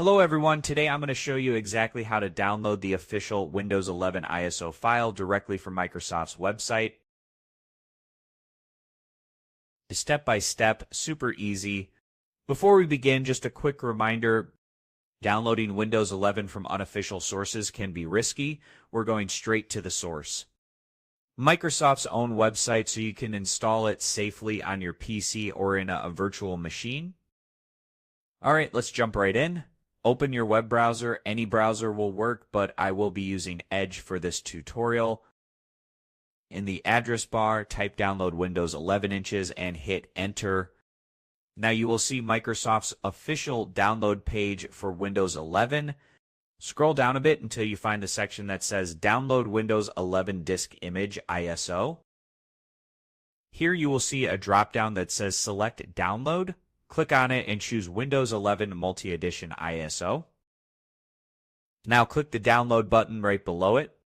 Hello everyone, today I'm going to show you exactly how to download the official Windows 11 ISO file directly from Microsoft's website. Step by step, super easy. Before we begin, just a quick reminder, downloading Windows 11 from unofficial sources can be risky. We're going straight to the source. Microsoft's own website so you can install it safely on your PC or in a virtual machine. Alright, let's jump right in. Open your web browser. Any browser will work, but I will be using Edge for this tutorial. In the address bar, type download Windows 11 inches and hit enter. Now you will see Microsoft's official download page for Windows 11. Scroll down a bit until you find the section that says Download Windows 11 Disk Image ISO. Here you will see a drop-down that says Select Download. Click on it and choose Windows 11 Multi-Edition ISO. Now click the download button right below it.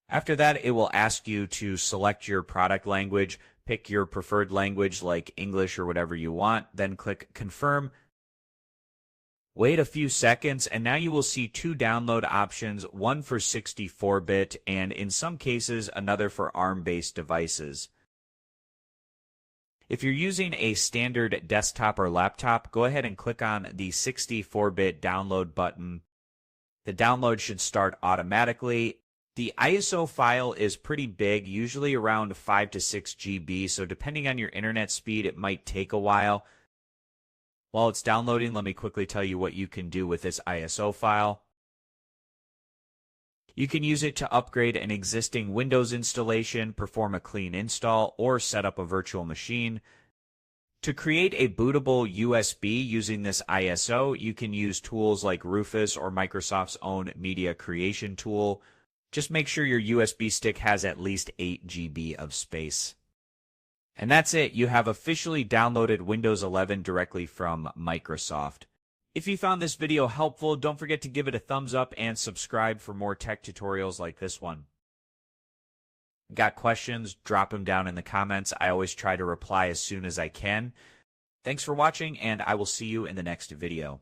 After that, it will ask you to select your product language. Pick your preferred language like English or whatever you want. Then click Confirm. Wait a few seconds, and now you will see two download options, one for 64-bit and in some cases another for ARM-based devices. If you're using a standard desktop or laptop, go ahead and click on the 64-bit download button. The download should start automatically. The ISO file is pretty big, usually around 5 to 6 GB, so depending on your internet speed, it might take a while. While it's downloading, let me quickly tell you what you can do with this ISO file. You can use it to upgrade an existing Windows installation, perform a clean install, or set up a virtual machine. To create a bootable USB using this ISO, you can use tools like Rufus or Microsoft's own media creation tool. Just make sure your USB stick has at least 8 GB of space. And that's it. You have officially downloaded Windows 11 directly from Microsoft. If you found this video helpful, don't forget to give it a thumbs up and subscribe for more tech tutorials like this one. Got questions? Drop them down in the comments. I always try to reply as soon as I can. Thanks for watching, and I will see you in the next video.